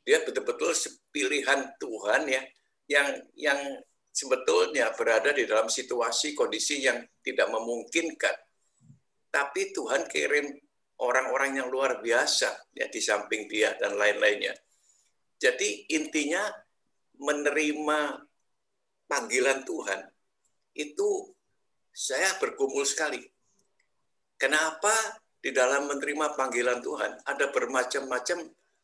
Dia betul-betul pilihan Tuhan ya, yang sebetulnya berada di dalam situasi kondisi yang tidak memungkinkan. Tapi Tuhan kirim orang-orang yang luar biasa ya di samping dia dan lain-lainnya. Jadi intinya menerima panggilan Tuhan itu saya bergumul sekali. Kenapa di dalam menerima panggilan Tuhan ada bermacam-macam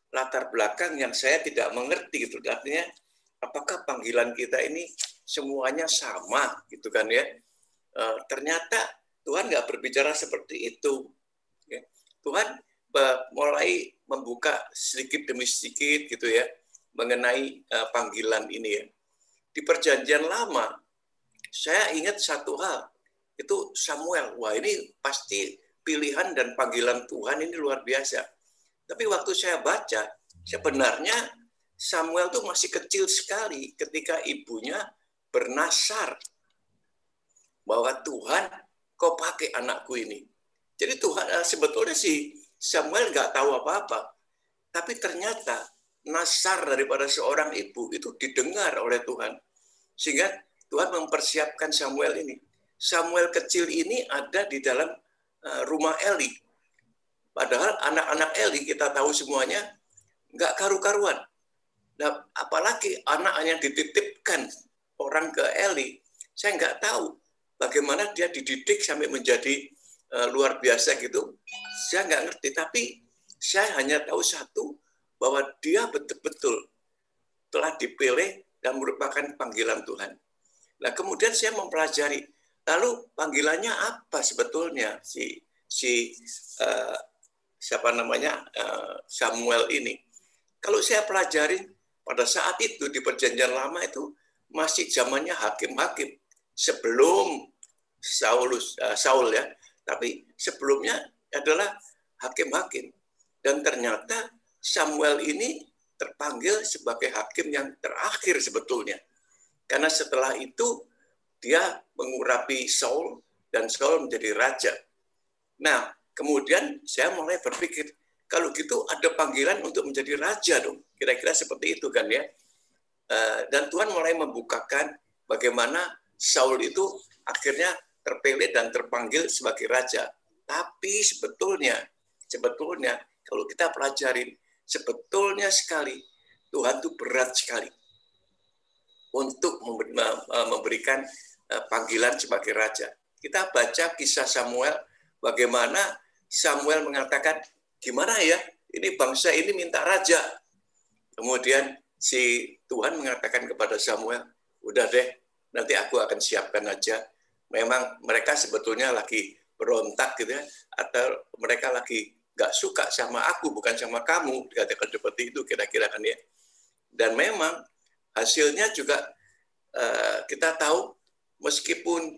latar belakang yang saya tidak mengerti gitu. Artinya apakah panggilan kita ini semuanya sama gitu kan ya? Ternyata Tuhan nggak berbicara seperti itu. Tuhan mulai membuka sedikit demi sedikit gitu ya mengenai panggilan ini ya. Di Perjanjian Lama saya ingat satu hal, itu Samuel. Wah, ini pasti pilihan dan panggilan Tuhan ini luar biasa. Tapi waktu saya baca, sebenarnya Samuel tuh masih kecil sekali ketika ibunya bernasar bahwa Tuhan, kau pakai anakku ini. Jadi Tuhan sebetulnya si Samuel nggak tahu apa-apa, tapi ternyata nasar daripada seorang ibu itu didengar oleh Tuhan, sehingga Tuhan mempersiapkan Samuel ini. Samuel kecil ini ada di dalam rumah Eli. Padahal anak-anak Eli kita tahu semuanya nggak karu-karuan. Nah, apalagi anak yang dititipkan orang ke Eli, saya nggak tahu bagaimana dia dididik sampai menjadi luar biasa gitu. Saya nggak ngerti, tapi saya hanya tahu satu, bahwa dia betul-betul telah dipilih dan merupakan panggilan Tuhan. Nah, kemudian saya mempelajari, lalu panggilannya apa sebetulnya siapa namanya Samuel ini. Kalau saya pelajari pada saat itu di Perjanjian Lama itu masih zamannya hakim-hakim sebelum Saul ya, tapi sebelumnya adalah hakim-hakim. Dan ternyata Samuel ini terpanggil sebagai hakim yang terakhir sebetulnya. Karena setelah itu dia mengurapi Saul dan Saul menjadi raja. Nah, kemudian saya mulai berpikir, kalau gitu ada panggilan untuk menjadi raja dong. Kira-kira seperti itu kan ya. Dan Tuhan mulai membukakan bagaimana Saul itu akhirnya terpilih dan terpanggil sebagai raja. Tapi sebetulnya kalau kita pelajarin, sebetulnya sekali Tuhan itu berat sekali untuk memberikan panggilan sebagai raja. Kita baca kisah Samuel, bagaimana Samuel mengatakan, gimana ya, ini bangsa ini minta raja. Kemudian si Tuhan mengatakan kepada Samuel, udah deh, nanti aku akan siapkan aja. Memang mereka sebetulnya lagi berontak gitu ya, atau mereka lagi nggak suka sama aku, bukan sama kamu, dikatakan seperti itu kira-kira kan ya. Dan memang hasilnya juga kita tahu, meskipun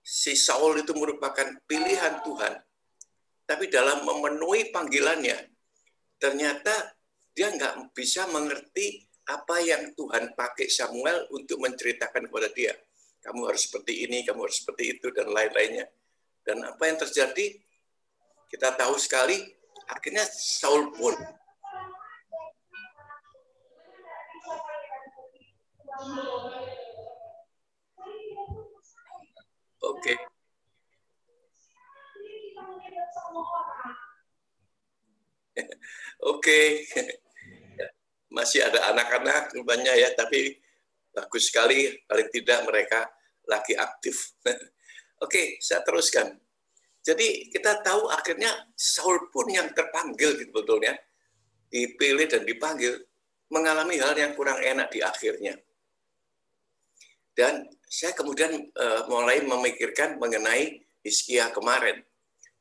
si Saul itu merupakan pilihan Tuhan, tapi dalam memenuhi panggilannya, ternyata dia nggak bisa mengerti apa yang Tuhan pakai Samuel untuk menceritakan kepada dia. Kamu harus seperti ini, kamu harus seperti itu, dan lain-lainnya. Dan apa yang terjadi, kita tahu sekali, akhirnya Saul pun Oke. Oke. Masih ada anak-anak banyak ya, tapi bagus sekali, paling tidak mereka lagi aktif. Oke, saya teruskan. Jadi kita tahu akhirnya Saul pun yang terpanggil gitu betulnya, dipilih dan dipanggil, mengalami hal yang kurang enak di akhirnya. Dan saya kemudian mulai memikirkan mengenai Hizkia kemarin.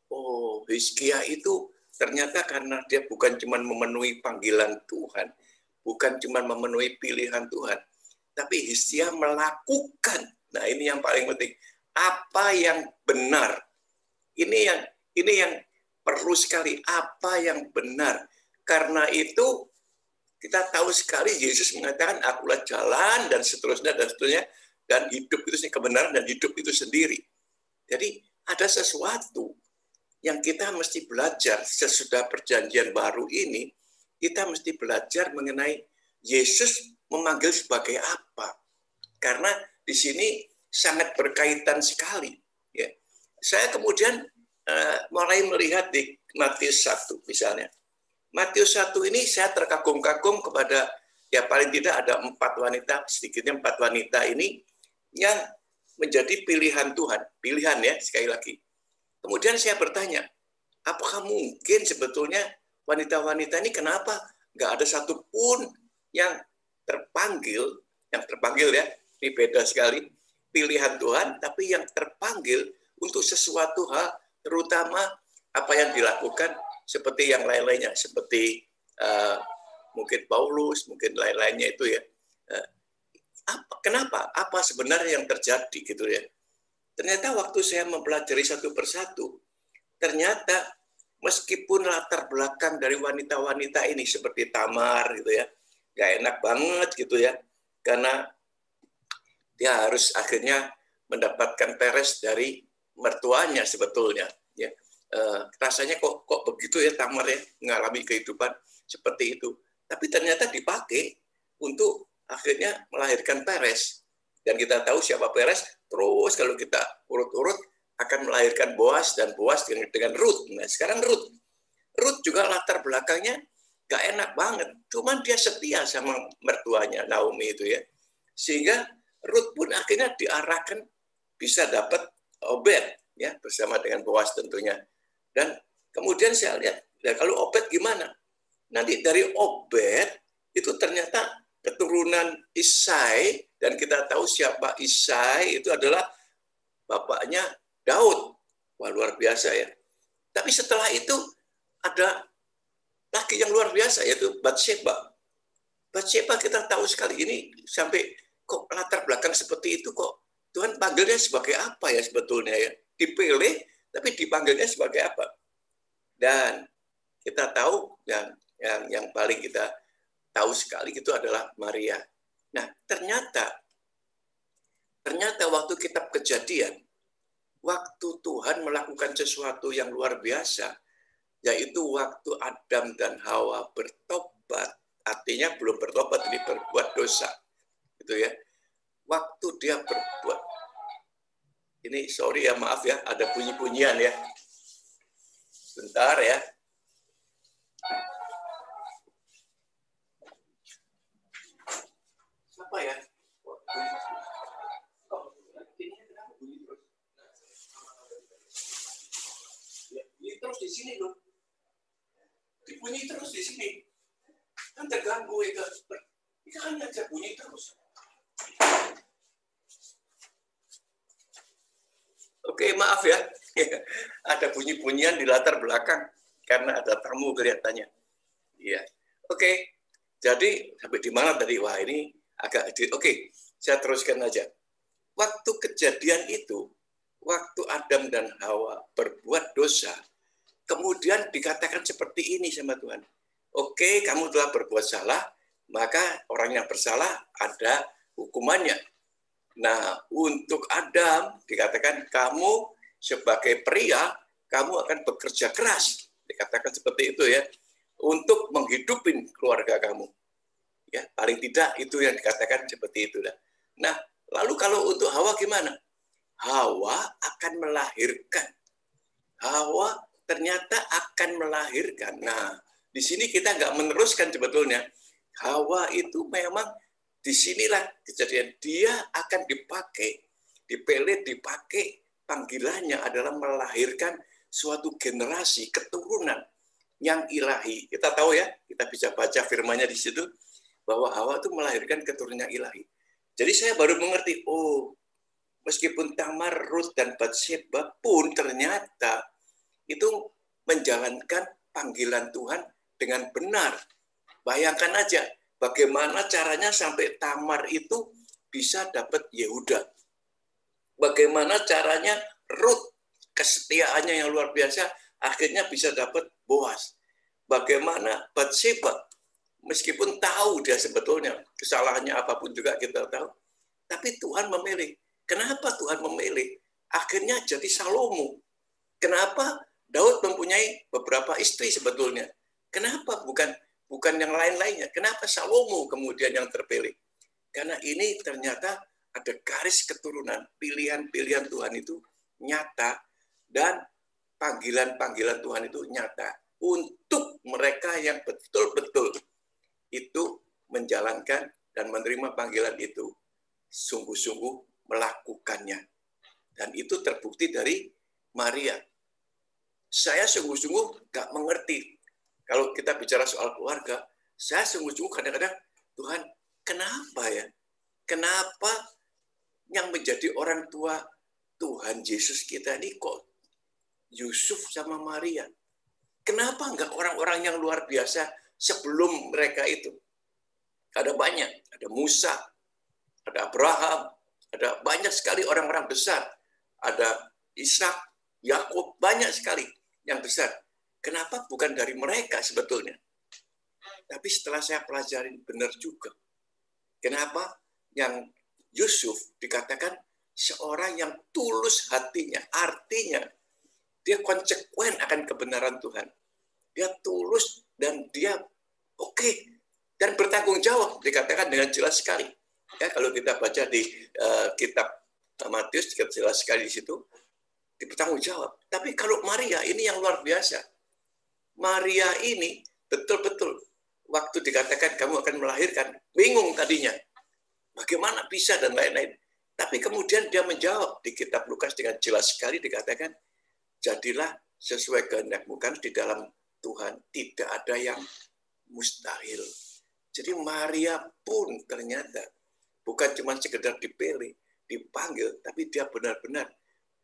Oh, Hizkia itu ternyata karena dia bukan cuma memenuhi panggilan Tuhan, bukan cuma memenuhi pilihan Tuhan, tapi Hizkia melakukan. Nah, ini yang paling penting. Apa yang benar. Ini yang perlu sekali, apa yang benar. Karena itu kita tahu sekali Yesus mengatakan, akulah jalan dan seterusnya, dan hidup itu kebenaran dan hidup itu sendiri. Jadi ada sesuatu yang kita mesti belajar sesudah perjanjian baru ini, kita mesti belajar mengenai Yesus memanggil sebagai apa. Karena di sini sangat berkaitan sekali. Ya. Saya kemudian mulai melihat di Matius 1 misalnya. Matius 1 ini saya terkagum-kagum kepada, ya paling tidak ada 4 wanita, sedikitnya 4 wanita ini yang menjadi pilihan Tuhan. Pilihan ya, sekali lagi. Kemudian saya bertanya, apakah mungkin sebetulnya wanita-wanita ini kenapa nggak ada satupun yang terpanggil ya, ini beda sekali, pilihan Tuhan, tapi yang terpanggil untuk sesuatu hal, terutama apa yang dilakukan seperti yang lain-lainnya, seperti mungkin Paulus, mungkin lain-lainnya itu ya. Kenapa? Apa sebenarnya yang terjadi gitu ya? Ternyata waktu saya mempelajari satu persatu, ternyata meskipun latar belakang dari wanita-wanita ini seperti Tamar gitu ya, gak enak banget gitu ya, karena dia harus akhirnya mendapatkan peres dari mertuanya sebetulnya. Ya, rasanya kok begitu ya Tamar ya, mengalami kehidupan seperti itu. Tapi ternyata dipakai untuk akhirnya melahirkan Peres. Dan kita tahu siapa Peres, terus kalau kita urut-urut akan melahirkan Boas, dan Boas dengan Ruth. Nah, sekarang Ruth juga latar belakangnya gak enak banget. Cuman dia setia sama mertuanya, Naomi itu ya. Sehingga Ruth pun akhirnya diarahkan bisa dapat Obed ya, bersama dengan Boas tentunya. Dan kemudian saya lihat, ya kalau Obed gimana? Nanti dari Obed itu ternyata keturunan Isai, dan kita tahu siapa Isai, itu adalah bapaknya Daud. Wah, luar biasa ya. Tapi setelah itu ada laki yang luar biasa, yaitu Batsheba. Batsheba kita tahu sekali, ini sampai kok latar belakang seperti itu, kok Tuhan panggilnya sebagai apa ya sebetulnya ya? Dipilih, tapi dipanggilnya sebagai apa? Dan kita tahu yang paling kita tahu sekali itu adalah Maria. Nah, ternyata waktu kitab Kejadian, waktu Tuhan melakukan sesuatu yang luar biasa, yaitu waktu Adam dan Hawa bertobat, artinya belum bertobat, ini berbuat dosa, gitu ya. Waktu dia berbuat, ini sorry ya, maaf ya, ada bunyi-bunyian ya. Bentar ya. Apa ya? Bunyi terus di sini loh. Bunyi terus di sini. Kan terganggu itu. Itu kan ngajak bunyi terus. Oke, maaf ya. Ada bunyi-bunyian di latar belakang karena ada tamu kelihatannya. Iya. Oke. Jadi sampai di mana tadi? Wah, ini agak oke, saya teruskan aja. Waktu Kejadian itu, waktu Adam dan Hawa berbuat dosa, kemudian dikatakan seperti ini sama Tuhan. Oke, kamu telah berbuat salah, maka orang yang bersalah ada hukumannya. Nah, untuk Adam dikatakan kamu sebagai pria, kamu akan bekerja keras. Dikatakan seperti itu ya, untuk menghidupin keluarga kamu. Ya, paling tidak itu yang dikatakan seperti itu. Nah, lalu kalau untuk Hawa gimana? Hawa akan melahirkan. Hawa ternyata akan melahirkan. Nah, di sini kita nggak meneruskan sebetulnya. Hawa itu memang disinilah kejadian. Dia akan dipakai, dipilih, dipakai. Panggilannya adalah melahirkan suatu generasi, keturunan yang ilahi. Kita tahu ya, kita bisa baca firman-Nya di situ, bahwa Hawa itu melahirkan keturunan ilahi. Jadi saya baru mengerti, oh, meskipun Tamar, Ruth, dan Batsheba pun ternyata itu menjalankan panggilan Tuhan dengan benar. Bayangkan aja, bagaimana caranya sampai Tamar itu bisa dapat Yehuda. Bagaimana caranya Ruth, kesetiaannya yang luar biasa, akhirnya bisa dapat Boas. Bagaimana Batsheba, meskipun tahu dia sebetulnya kesalahannya apapun juga kita tahu, tapi Tuhan memilih. Kenapa Tuhan memilih? Akhirnya jadi Salomo. Kenapa Daud mempunyai beberapa istri sebetulnya? Kenapa bukan bukan yang lain-lainnya. Kenapa Salomo kemudian yang terpilih? Karena ini ternyata ada garis keturunan, pilihan-pilihan Tuhan itu nyata, dan panggilan-panggilan Tuhan itu nyata untuk mereka yang betul-betul itu menjalankan dan menerima panggilan itu, sungguh-sungguh melakukannya. Dan itu terbukti dari Maria. Saya sungguh-sungguh gak mengerti. Kalau kita bicara soal keluarga, saya sungguh-sungguh kadang-kadang, Tuhan, kenapa ya? Kenapa yang menjadi orang tua Tuhan Yesus kita ini kok Yusuf sama Maria? Kenapa enggak orang-orang yang luar biasa sebelum mereka itu? Ada banyak, ada Musa, ada Abraham, ada banyak sekali orang-orang besar. Ada Ishak, Yakub, banyak sekali yang besar. Kenapa bukan dari mereka sebetulnya? Tapi setelah saya pelajari, benar juga. Kenapa yang Yusuf dikatakan seorang yang tulus hatinya, artinya dia konsekuen akan kebenaran Tuhan. Dia tulus dan dia oke. Dan bertanggung jawab, dikatakan dengan jelas sekali. Ya, kalau kita baca di kitab Matius, jelas sekali di situ, bertanggung jawab. Tapi kalau Maria, ini yang luar biasa. Maria ini betul-betul waktu dikatakan kamu akan melahirkan, bingung tadinya. Bagaimana bisa dan lain-lain. Tapi kemudian dia menjawab di kitab Lukas dengan jelas sekali dikatakan, jadilah sesuai kehendak-Mu, kan di dalam Tuhan tidak ada yang mustahil. Jadi Maria pun ternyata bukan cuma sekedar dipilih, dipanggil, tapi dia benar-benar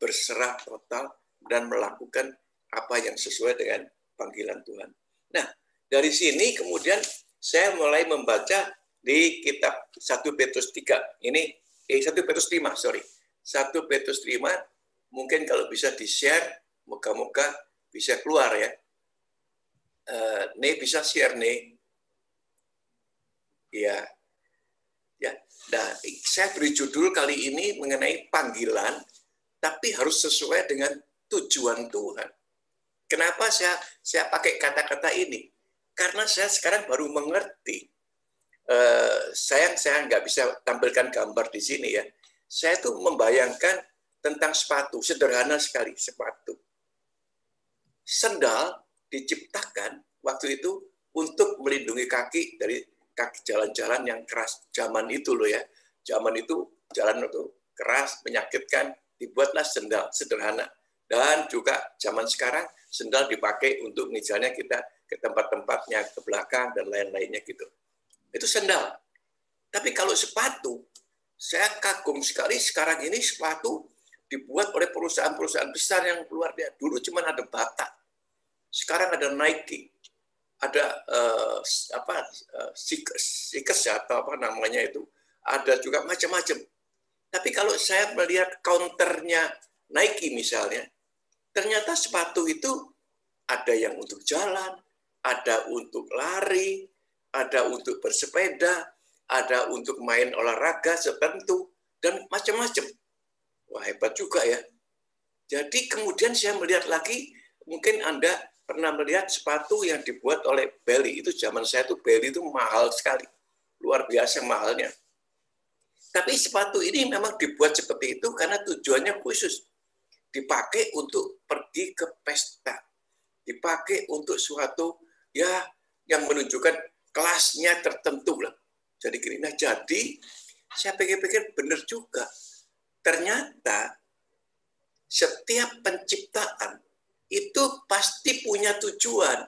berserah total dan melakukan apa yang sesuai dengan panggilan Tuhan. Nah, dari sini kemudian saya mulai membaca di kitab 1 Petrus 3. Ini 1 Petrus 5, sorry. 1 Petrus 5, mungkin kalau bisa di-share, moga-moga bisa keluar ya. Nih bisa share nih. Ya. Ya. Nah, saya beri judul kali ini mengenai panggilan, tapi harus sesuai dengan tujuan Tuhan. Kenapa saya pakai kata-kata ini? Karena saya sekarang baru mengerti. Saya nggak bisa tampilkan gambar di sini ya. Saya tuh membayangkan tentang sepatu, sederhana sekali sepatu. Sendal diciptakan waktu itu untuk melindungi kaki dari kaki jalan-jalan yang keras. Zaman itu loh ya. Zaman itu jalan itu keras, menyakitkan, dibuatlah sendal sederhana. Dan juga zaman sekarang sendal dipakai untuk misalnya kita ke tempat-tempatnya, ke belakang dan lain-lainnya gitu. Itu sendal. Tapi kalau sepatu, saya kagum sekali sekarang ini sepatu dibuat oleh perusahaan-perusahaan besar yang luar biasa. Dulu cuma ada Bata. Sekarang ada Nike. Ada Sikes atau apa namanya itu. Ada juga macam-macam. Tapi kalau saya melihat counternya Nike misalnya, ternyata sepatu itu ada yang untuk jalan, ada untuk lari, ada untuk bersepeda, ada untuk main olahraga tertentu, dan macam-macam. Wah, hebat juga ya. Jadi kemudian saya melihat lagi, mungkin Anda pernah melihat sepatu yang dibuat oleh Belly. Itu zaman saya tuh Belly itu mahal sekali. Luar biasa mahalnya. Tapi sepatu ini memang dibuat seperti itu karena tujuannya khusus. Dipakai untuk pergi ke pesta. Dipakai untuk suatu ya yang menunjukkan kelasnya tertentu lah. Jadi gini, nah jadi saya pikir-pikir benar juga. Ternyata setiap penciptaan itu pasti punya tujuan.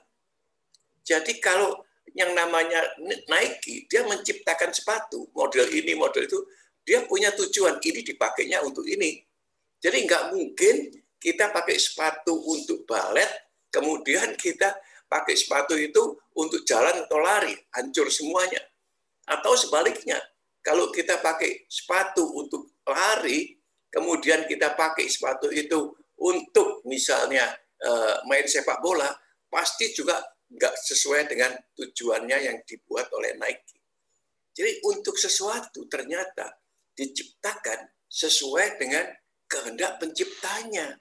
Jadi kalau yang namanya Nike, dia menciptakan sepatu, model ini, model itu, dia punya tujuan, ini dipakainya untuk ini. Jadi nggak mungkin kita pakai sepatu untuk balet, kemudian kita pakai sepatu itu untuk jalan atau lari, hancur semuanya. Atau sebaliknya, kalau kita pakai sepatu untuk lari, kemudian kita pakai sepatu itu untuk misalnya main sepak bola, pasti juga nggak sesuai dengan tujuannya yang dibuat oleh Nike. Jadi untuk sesuatu ternyata diciptakan sesuai dengan kehendak penciptanya.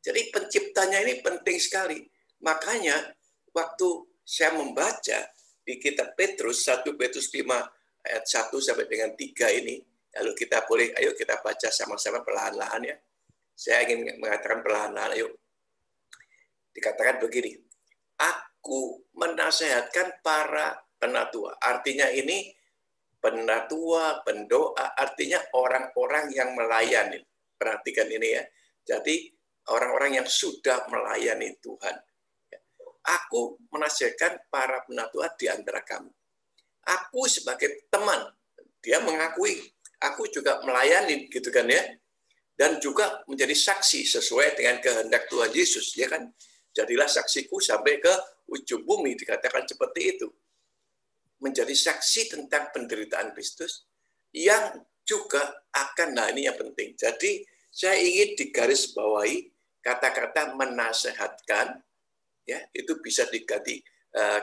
Jadi penciptanya ini penting sekali. Makanya waktu saya membaca di kitab Petrus, 1 Petrus 5 ayat 1 sampai dengan 3 ini, lalu kita boleh, ayo kita baca sama-sama perlahan-lahan ya. Saya ingin mengatakan perlahan-lahan, ayo. Dikatakan begini, aku menasehatkan para penatua. Artinya ini penatua, pendoa, artinya orang-orang yang melayani. Perhatikan ini ya. Jadi orang-orang yang sudah melayani Tuhan. Aku menasihatkan para penatua di antara kamu. Aku sebagai teman, dia mengakui, aku juga melayani gitu kan ya. Dan juga menjadi saksi sesuai dengan kehendak Tuhan Yesus, ya kan? Jadilah saksiku sampai ke ujung bumi, dikatakan seperti itu. Menjadi saksi tentang penderitaan Kristus yang juga akan, nah ini yang penting. Jadi saya ingin digarisbawahi kata-kata menasehatkan, ya itu bisa diganti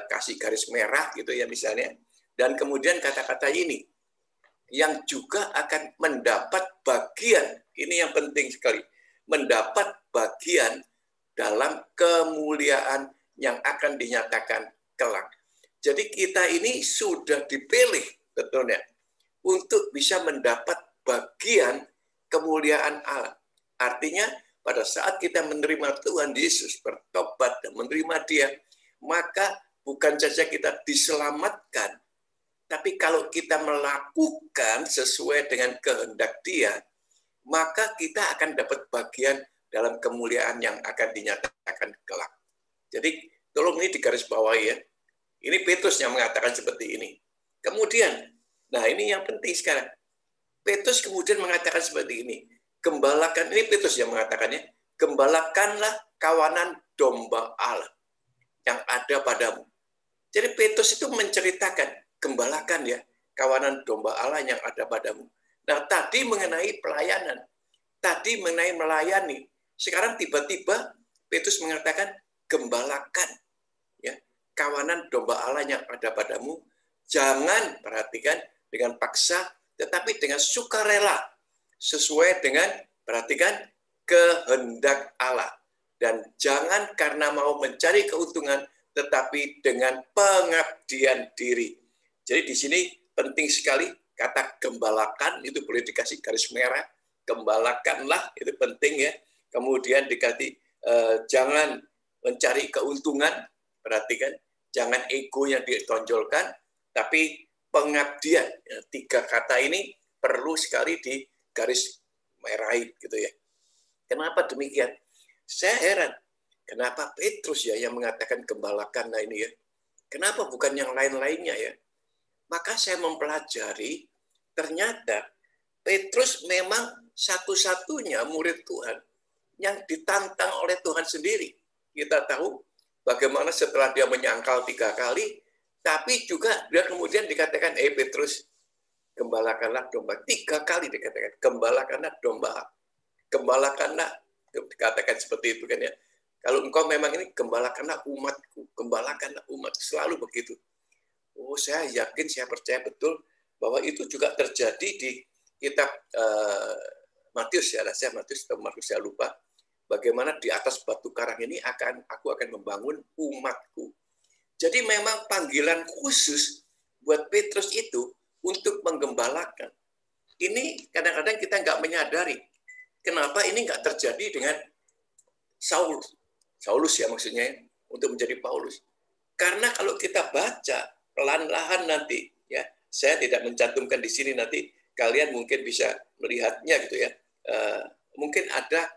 kasih garis merah gitu ya misalnya. Dan kemudian kata-kata ini yang juga akan mendapat bagian, ini yang penting sekali, mendapat bagian dalam kemuliaan yang akan dinyatakan kelak. Jadi kita ini sudah dipilih betulnya untuk bisa mendapat bagian kemuliaan Allah. Artinya pada saat kita menerima Tuhan Yesus, bertobat dan menerima Dia, maka bukan saja kita diselamatkan, tapi kalau kita melakukan sesuai dengan kehendak Dia, maka kita akan dapat bagian dalam kemuliaan yang akan dinyatakan kelak. Jadi tolong ini digarisbawahi ya. Ini Petrus yang mengatakan seperti ini. Kemudian, nah ini yang penting sekarang. Petrus kemudian mengatakan seperti ini. Gembalakan, ini Petrus yang mengatakannya, gembalakanlah kawanan domba Allah yang ada padamu. Jadi Petrus itu menceritakan, gembalakan ya, kawanan domba Allah yang ada padamu. Nah tadi mengenai pelayanan, tadi mengenai melayani. Sekarang tiba-tiba Petrus mengatakan, gembalakan ya, kawanan domba Allah yang ada padamu. Jangan, perhatikan, dengan paksa, tetapi dengan sukarela. Sesuai dengan, perhatikan, kehendak Allah. Dan jangan karena mau mencari keuntungan, tetapi dengan pengabdian diri. Jadi di sini penting sekali, kata gembalakan, itu boleh dikasih garis merah. Gembalakanlah, itu penting ya. Kemudian dikasih jangan mencari keuntungan, perhatikan, jangan ego yang ditonjolkan, tapi pengabdian. Ya, 3 kata ini perlu sekali di garis merahi gitu ya. Kenapa demikian? Saya heran, kenapa Petrus ya yang mengatakan gembalakan nah ini ya? Kenapa bukan yang lain-lainnya ya? Maka saya mempelajari, ternyata Petrus memang satu-satunya murid Tuhan yang ditantang oleh Tuhan sendiri. Kita tahu bagaimana setelah dia menyangkal 3 kali, tapi juga dia kemudian dikatakan, Petrus, gembalakanlah domba. 3 kali dikatakan, gembalakanlah domba. Gembalakanlah, dikatakan seperti itu kan ya. Kalau engkau memang ini, gembalakanlah umatku, gembalakanlah umat, selalu begitu. Oh, saya yakin, saya percaya betul bahwa itu juga terjadi di kitab Matius ya, Matius atau Markus saya lupa. Bagaimana di atas batu karang ini aku akan membangun umatku. Jadi memang panggilan khusus buat Petrus itu untuk menggembalakan. Ini kadang-kadang kita nggak menyadari. Kenapa ini nggak terjadi dengan Saulus ya maksudnya, untuk menjadi Paulus. Karena kalau kita baca pelan-lahan nanti, ya saya tidak mencantumkan di sini, nanti kalian mungkin bisa melihatnya gitu ya. Mungkin ada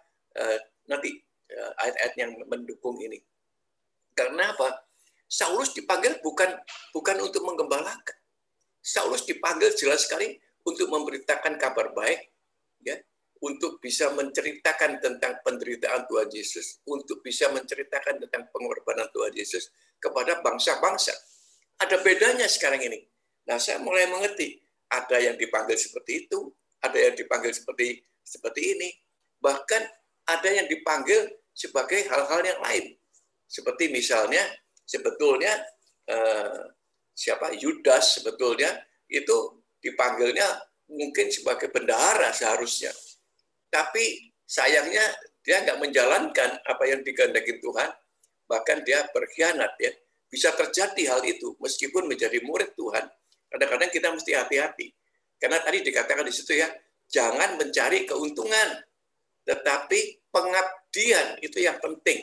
nanti ayat-ayat yang mendukung ini. Karena apa? Saulus dipanggil bukan untuk menggembalakan. Saulus dipanggil jelas sekali untuk memberitakan kabar baik, ya, untuk bisa menceritakan tentang penderitaan Tuhan Yesus, untuk bisa menceritakan tentang pengorbanan Tuhan Yesus kepada bangsa-bangsa. Ada bedanya sekarang ini. Nah, saya mulai mengerti. Ada yang dipanggil seperti itu, ada yang dipanggil seperti ini. Bahkan ada yang dipanggil sebagai hal-hal yang lain. Seperti misalnya, sebetulnya Yudas sebetulnya itu dipanggilnya mungkin sebagai bendahara seharusnya. Tapi sayangnya dia nggak menjalankan apa yang dikehendaki Tuhan, bahkan dia berkhianat ya. bisa terjadi hal itu meskipun menjadi murid Tuhan. Kadang-kadang kita mesti hati-hati. Karena tadi dikatakan di situ ya, jangan mencari keuntungan, tetapi pengabdian itu yang penting.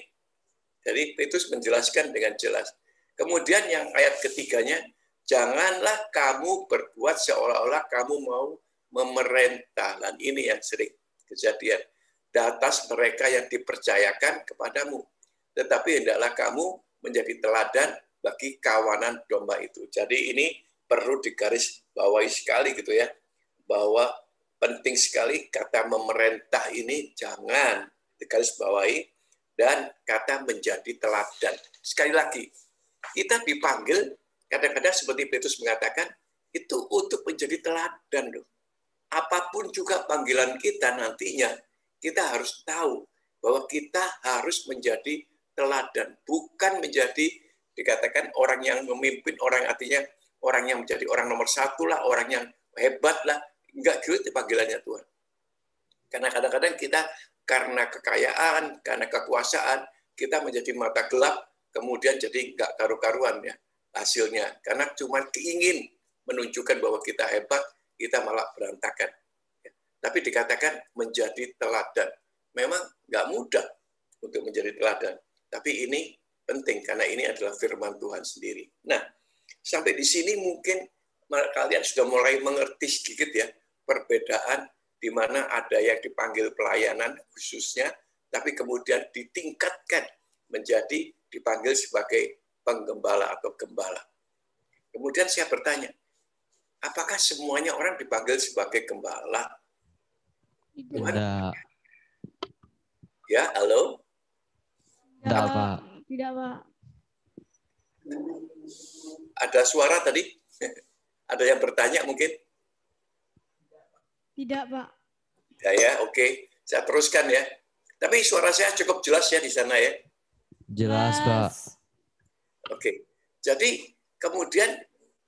Jadi Petrus menjelaskan dengan jelas. Kemudian yang ayat ketiganya, janganlah kamu berbuat seolah-olah kamu mau memerintah. Dan ini yang sering kejadian. Di atas mereka yang dipercayakan kepadamu. Tetapi hendaklah kamu menjadi teladan bagi kawanan domba itu. Jadi ini perlu digarisbawahi sekali gitu ya, bahwa penting sekali kata memerintah ini jangan digarisbawahi, dan kata menjadi teladan. Sekali lagi, kita dipanggil kadang-kadang seperti Petrus mengatakan, itu untuk menjadi teladan loh. Apapun juga panggilan kita nantinya, kita harus tahu bahwa kita harus menjadi teladan, bukan menjadi dikatakan orang yang memimpin, orang artinya orang yang menjadi orang nomor satu lah, orang yang hebat lah. Enggak gitu panggilannya Tuhan. Karena kadang-kadang kita karena kekayaan, karena kekuasaan, kita menjadi mata gelap, kemudian jadi enggak karu-karuan ya hasilnya. Karena cuma keingin menunjukkan bahwa kita hebat, kita malah berantakan. Tapi dikatakan menjadi teladan. Memang enggak mudah untuk menjadi teladan. Tapi ini penting karena ini adalah firman Tuhan sendiri. Nah, sampai di sini mungkin kalian sudah mulai mengerti sedikit ya perbedaan di mana ada yang dipanggil pelayanan khususnya, tapi kemudian ditingkatkan menjadi dipanggil sebagai penggembala atau gembala. Kemudian saya bertanya, apakah semuanya orang dipanggil sebagai gembala? Tuhan? Ya, halo? Tidak, Pak. Tidak, Pak. Ada suara tadi? Ada yang bertanya mungkin? Tidak, Pak. Ya, oke. Saya teruskan ya. Tapi suara saya cukup jelas ya di sana ya? Jelas, Pak. Oke. Jadi kemudian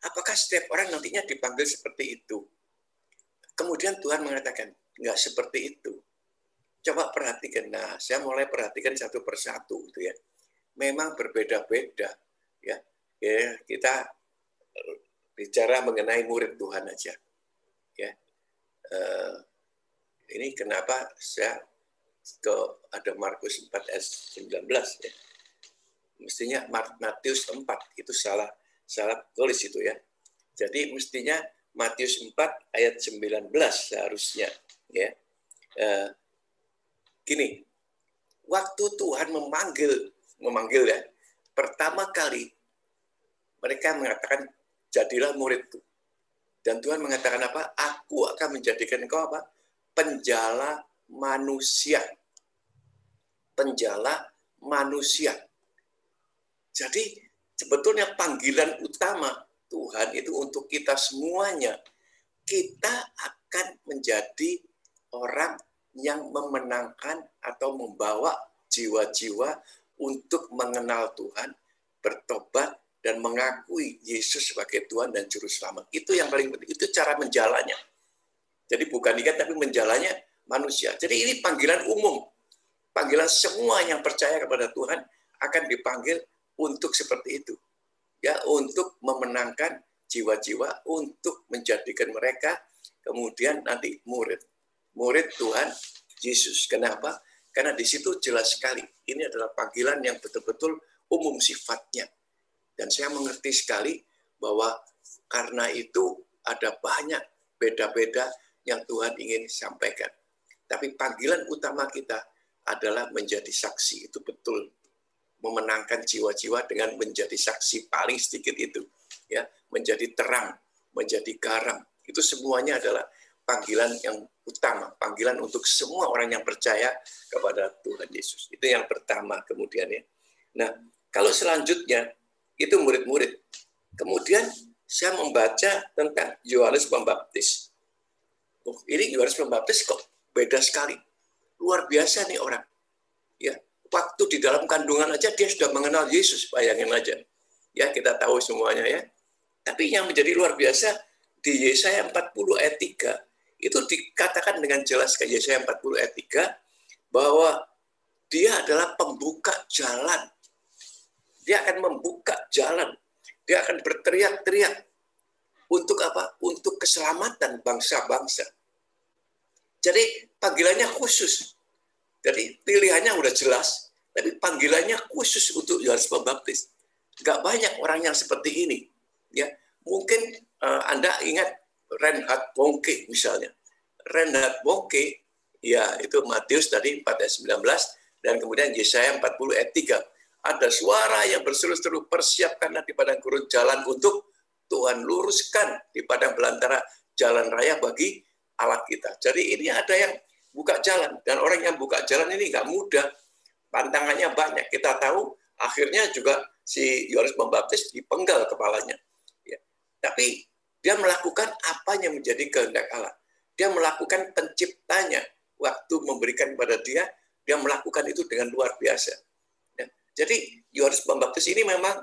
apakah setiap orang nantinya dipanggil seperti itu? Kemudian Tuhan mengatakan, enggak seperti itu. Coba perhatikan. Nah, saya mulai perhatikan satu persatu gitu ya. Memang berbeda-beda ya. Ya, kita bicara mengenai murid Tuhan aja. Ya. Ini kenapa saya ada Markus 4 ayat 19 ya. Mestinya Matius 4 itu salah tulis itu ya. Jadi mestinya Matius 4 ayat 19 seharusnya ya. Gini, waktu Tuhan memanggil ya, pertama kali mereka mengatakan jadilah muridku. Dan Tuhan mengatakan apa? Aku akan menjadikan engkau apa? Penjala manusia. Penjala manusia. Jadi sebetulnya panggilan utama Tuhan itu untuk kita semuanya. Kita akan menjadi orang yang memenangkan atau membawa jiwa-jiwa untuk mengenal Tuhan, bertobat, dan mengakui Yesus sebagai Tuhan dan Juru Selamat. Itu yang paling penting. Itu cara menjalannya. Jadi bukan ikat, tapi menjalannya manusia. Jadi ini panggilan umum. Panggilan semua yang percaya kepada Tuhan akan dipanggil untuk seperti itu. Ya, untuk memenangkan jiwa-jiwa, untuk menjadikan mereka kemudian nanti murid Tuhan Yesus. Kenapa? Karena di situ jelas sekali. Ini adalah panggilan yang betul-betul umum sifatnya. Dan saya mengerti sekali bahwa karena itu ada banyak beda-beda yang Tuhan ingin sampaikan. Tapi panggilan utama kita adalah menjadi saksi. Itu betul. Memenangkan jiwa-jiwa dengan menjadi saksi paling sedikit itu. Ya, menjadi terang, menjadi garam. Itu semuanya adalah panggilan yang utama, panggilan untuk semua orang yang percaya kepada Tuhan Yesus. Itu yang pertama kemudian ya. Nah, kalau selanjutnya itu murid-murid. Kemudian saya membaca tentang Yohanes Pembaptis. Oh, ini Yohanes Pembaptis kok beda sekali. Luar biasa nih orang. Ya, waktu di dalam kandungan aja dia sudah mengenal Yesus, bayangin aja. Ya, kita tahu semuanya ya. Tapi yang menjadi luar biasa di Yesaya 40 ayat 3 itu dikatakan dengan jelas ke Yesaya 40 ayat 3 bahwa dia adalah pembuka jalan. Dia akan membuka jalan. Dia akan berteriak-teriak. Untuk apa? Untuk keselamatan bangsa-bangsa. Jadi panggilannya khusus. Jadi pilihannya udah jelas, tapi panggilannya khusus untuk Yohanes Pembaptis. Gak banyak orang yang seperti ini. Ya, mungkin Anda ingat Reinhard Bonnke misalnya. Reinhard Bonnke, ya itu Matius tadi 4 ayat 19, dan kemudian Yesaya 40 ayat 3. Ada suara yang berseru-seru, persiapkanlah di padang gurun jalan untuk Tuhan, luruskan di padang belantara jalan raya bagi Allah kita. Jadi ini ada yang buka jalan, dan orang yang buka jalan ini nggak mudah, tantangannya banyak. Kita tahu akhirnya juga si Yohanes Pembaptis dipenggal kepalanya. Ya. Tapi dia melakukan apa yang menjadi kehendak Allah. Dia melakukan penciptanya waktu memberikan kepada dia melakukan itu dengan luar biasa. Ya. Jadi Yohanes Pembaptis ini memang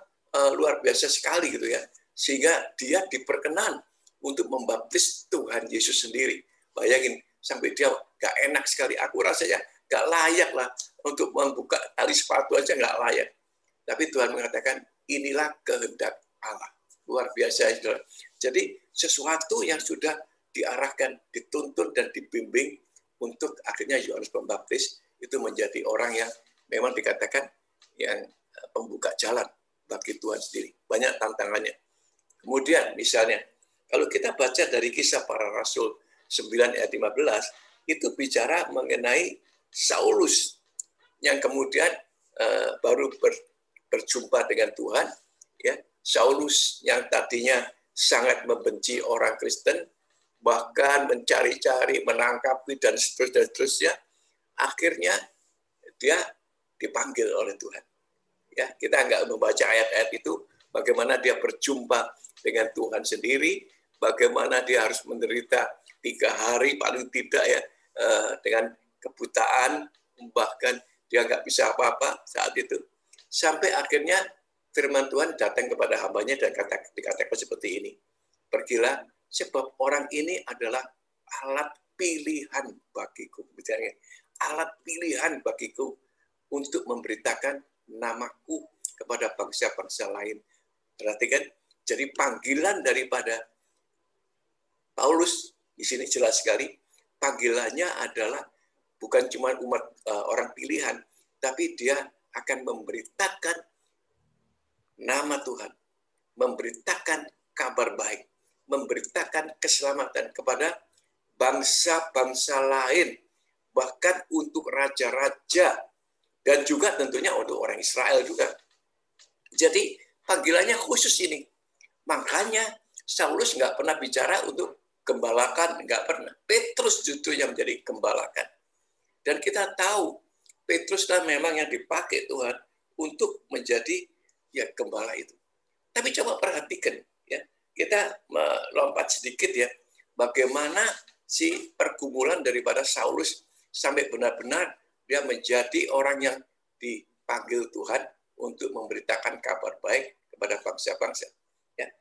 luar biasa sekali gitu ya, sehingga dia diperkenan untuk membaptis Tuhan Yesus sendiri. Bayangin, sampai dia gak enak sekali. Aku rasanya gak layak lah untuk membuka tali sepatu aja gak layak. Tapi Tuhan mengatakan, inilah kehendak Allah. Luar biasa. Jadi sesuatu yang sudah diarahkan, dituntun, dan dibimbing untuk akhirnya Yohanes Pembaptis itu menjadi orang yang memang dikatakan yang pembuka jalan bagi Tuhan sendiri. Banyak tantangannya. Kemudian misalnya, kalau kita baca dari Kisah Para Rasul 9 ayat 15, itu bicara mengenai Saulus yang kemudian baru berjumpa dengan Tuhan. Ya, Saulus yang tadinya sangat membenci orang Kristen, bahkan mencari-cari, menangkapi, dan seterusnya, akhirnya dia dipanggil oleh Tuhan. Ya, kita nggak membaca ayat-ayat itu, bagaimana dia berjumpa dengan Tuhan sendiri, bagaimana dia harus menderita 3 hari paling tidak ya, dengan kebutaan, bahkan dia nggak bisa apa-apa saat itu. Sampai akhirnya firman Tuhan datang kepada hambanya dan dikatakan seperti ini. Pergilah, sebab orang ini adalah alat pilihan bagiku. Bicaranya, alat pilihan bagiku untuk memberitakan namaku kepada bangsa-bangsa lain. Perhatikan, jadi panggilan daripada Paulus di sini jelas sekali. Panggilannya adalah bukan cuma umat orang pilihan, tapi dia akan memberitakan nama Tuhan, memberitakan kabar baik, memberitakan keselamatan kepada bangsa-bangsa lain, bahkan untuk raja-raja, dan juga tentunya untuk orang Israel juga. Jadi panggilannya khusus ini. Makanya Saulus nggak pernah bicara untuk gembalakan, nggak pernah. Petrus justru yang menjadi gembalakan. Dan kita tahu Petruslah memang yang dipakai Tuhan untuk menjadi ya gembala itu. Tapi coba perhatikan ya, kita melompat sedikit ya, bagaimana si pergumulan daripada Saulus sampai benar-benar dia menjadi orang yang dipanggil Tuhan untuk memberitakan kabar baik kepada bangsa-bangsa. Ya,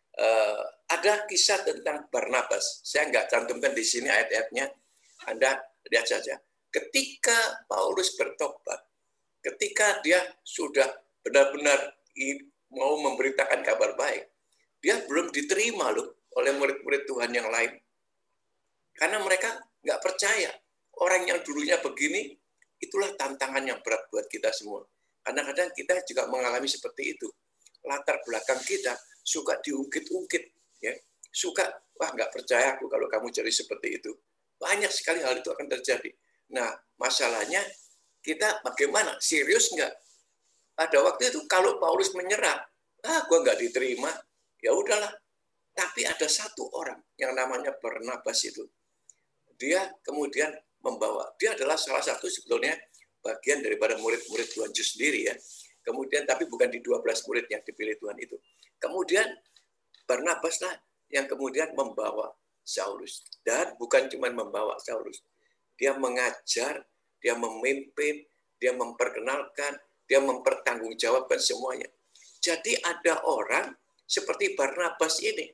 ada kisah tentang Barnabas. Saya nggak cantumkan di sini ayat-ayatnya. Anda lihat saja. Ketika Paulus bertobat, ketika dia sudah benar-benar mau memberitakan kabar baik, dia belum diterima loh oleh murid-murid Tuhan yang lain. Karena mereka nggak percaya. Orang yang dulunya begini, itulah tantangan yang berat buat kita semua. Kadang-kadang kita juga mengalami seperti itu. Latar belakang kita suka diungkit-ungkit. Ya. Suka, wah nggak percaya aku kalau kamu jadi seperti itu. Banyak sekali hal itu akan terjadi. Nah, masalahnya kita bagaimana? Serius nggak? Pada waktu itu kalau Paulus menyerah, gue nggak diterima, ya udahlah. Tapi ada satu orang yang namanya Barnabas itu. Dia kemudian membawa, dia adalah salah satu sebetulnya bagian daripada murid-murid Tuhan Yesus sendiri ya. Kemudian tapi bukan di 12 murid yang dipilih Tuhan itu. Kemudian Barnabas lah yang kemudian membawa Saulus. Dan bukan cuma membawa Saulus. Dia mengajar, dia memimpin, dia memperkenalkan, dia mempertanggungjawabkan semuanya. Jadi ada orang seperti Barnabas ini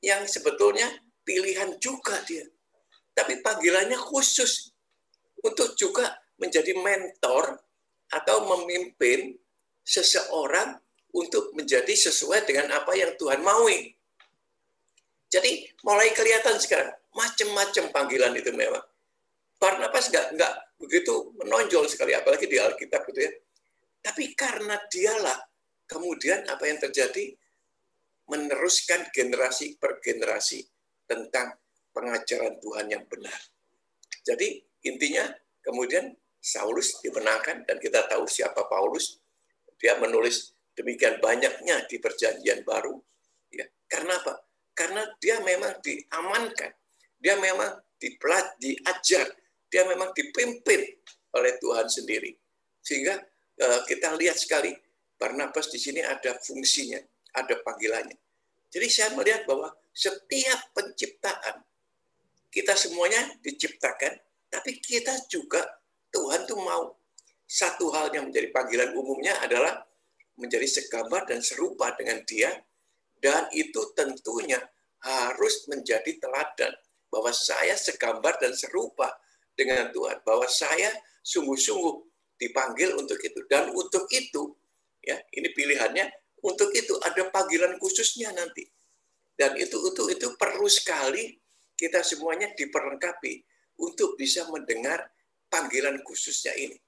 yang sebetulnya pilihan juga dia. Tapi panggilannya khusus untuk juga menjadi mentor atau memimpin seseorang untuk menjadi sesuai dengan apa yang Tuhan maui. Jadi mulai kelihatan sekarang macam-macam panggilan itu memang. Barnabas nggak begitu menonjol sekali, apalagi di Alkitab gitu ya. Tapi karena dialah kemudian apa yang terjadi, meneruskan generasi per generasi tentang pengajaran Tuhan yang benar. Jadi intinya kemudian Saulus dimenangkan, dan kita tahu siapa Paulus. Dia menulis demikian banyaknya di Perjanjian Baru. Ya, karena apa? Karena dia memang diamankan, dia memang diajar, dia memang dipimpin oleh Tuhan sendiri. Sehingga kita lihat sekali Barnabas di sini ada fungsinya, ada panggilannya. Jadi saya melihat bahwa setiap penciptaan, kita semuanya diciptakan, tapi kita juga, Tuhan tuh mau. Satu hal yang menjadi panggilan umumnya adalah menjadi segambar dan serupa dengan Dia, dan itu tentunya harus menjadi teladan bahwa saya segambar dan serupa dengan Tuhan, bahwa saya sungguh-sungguh dipanggil untuk itu, dan untuk itu ya, ini pilihannya, untuk itu ada panggilan khususnya nanti, dan itu perlu sekali kita semuanya diperlengkapi untuk bisa mendengar panggilan khususnya ini.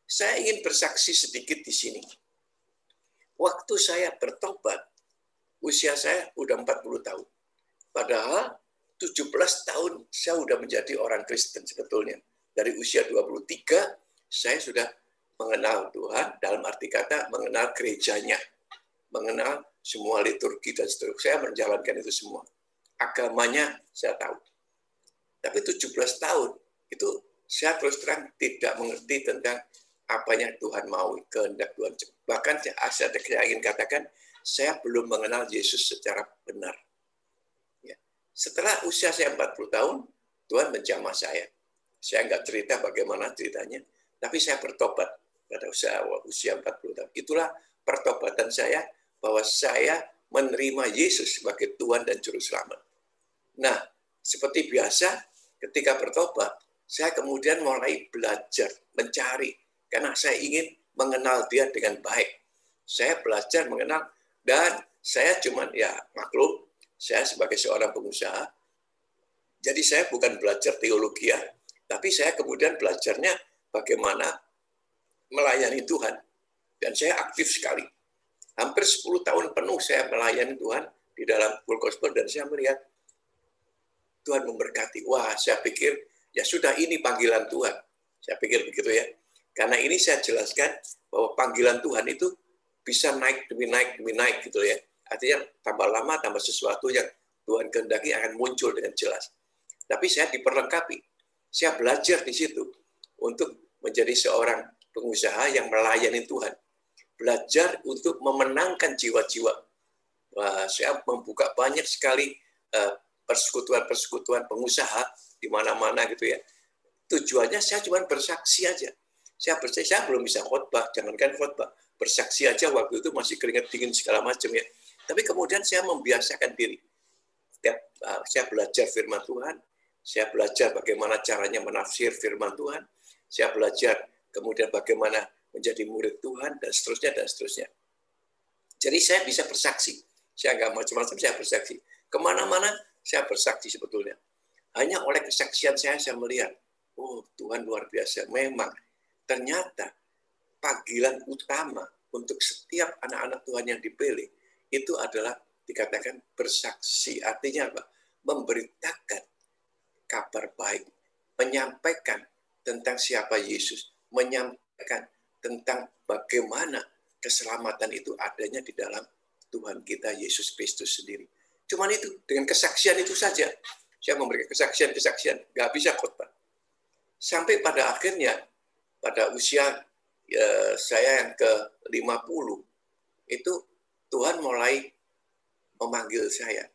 Saya ingin bersaksi sedikit di sini. Waktu saya bertobat, usia saya udah 40 tahun. Padahal 17 tahun saya sudah menjadi orang Kristen sebetulnya. Dari usia 23, saya sudah mengenal Tuhan, dalam arti kata mengenal gerejanya, mengenal semua liturgi dan seterusnya. Saya menjalankan itu semua. Agamanya saya tahu. Tapi 17 tahun, itu saya terus terang tidak mengerti tentang apa yang Tuhan mau, kehendak Tuhan. Bahkan saya ingin katakan, saya belum mengenal Yesus secara benar. Ya. Setelah usia saya 40 tahun, Tuhan menjamah saya. Saya nggak cerita bagaimana ceritanya, tapi saya bertobat pada usia 40 tahun. Itulah pertobatan saya, bahwa saya menerima Yesus sebagai Tuhan dan Juru Selamat. Nah, seperti biasa, ketika bertobat, saya kemudian mulai belajar, mencari, karena saya ingin mengenal Dia dengan baik. Saya belajar mengenal, dan saya cuman, ya maklum, saya sebagai seorang pengusaha, jadi saya bukan belajar teologi ya, tapi saya kemudian belajarnya bagaimana melayani Tuhan. Dan saya aktif sekali. Hampir 10 tahun penuh saya melayani Tuhan di dalam full gospel, dan saya melihat Tuhan memberkati. Wah, saya pikir, ya sudah, ini panggilan Tuhan. Saya pikir begitu ya. Karena ini saya jelaskan bahwa panggilan Tuhan itu bisa naik demi naik gitu ya. Artinya tambah lama tambah sesuatu yang Tuhan kehendaki akan muncul dengan jelas. Tapi saya diperlengkapi. Saya belajar di situ untuk menjadi seorang pengusaha yang melayani Tuhan. Belajar untuk memenangkan jiwa-jiwa. Wah, saya membuka banyak sekali persekutuan-persekutuan pengusaha di mana-mana gitu ya. Tujuannya saya cuma bersaksi aja. Saya belum bisa khotbah, jangankan khotbah, bersaksi aja waktu itu masih keringat dingin segala macam ya. Tapi kemudian saya membiasakan diri. Saya belajar firman Tuhan, saya belajar bagaimana caranya menafsir firman Tuhan, saya belajar kemudian bagaimana menjadi murid Tuhan, dan seterusnya, dan seterusnya. Jadi saya bisa bersaksi. Saya nggak macam-macam, saya bersaksi. Kemana-mana saya bersaksi sebetulnya. Hanya oleh kesaksian saya melihat, oh Tuhan luar biasa. Memang ternyata panggilan utama untuk setiap anak-anak Tuhan yang dipilih itu adalah dikatakan bersaksi. Artinya apa? Memberitakan kabar baik, menyampaikan tentang siapa Yesus, menyampaikan tentang bagaimana keselamatan itu adanya di dalam Tuhan kita Yesus Kristus sendiri. Cuman itu, dengan kesaksian itu saja. Saya memberikan kesaksian, nggak bisa khotbah. Sampai pada akhirnya, pada usia saya yang ke-50, itu Tuhan mulai memanggil saya.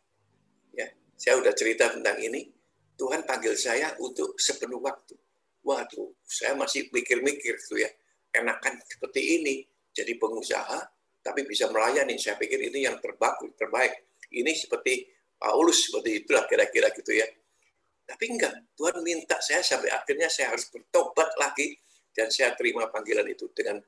Ya, saya udah cerita tentang ini, Tuhan panggil saya untuk sepenuh waktu. Waduh, saya masih mikir-mikir tuh ya, enakan seperti ini, jadi pengusaha, tapi bisa melayani. Saya pikir ini yang terbaik. Ini seperti Paulus, seperti itulah kira-kira gitu ya. Tapi enggak, Tuhan minta saya sampai akhirnya saya harus bertobat lagi, dan saya terima panggilan itu dengan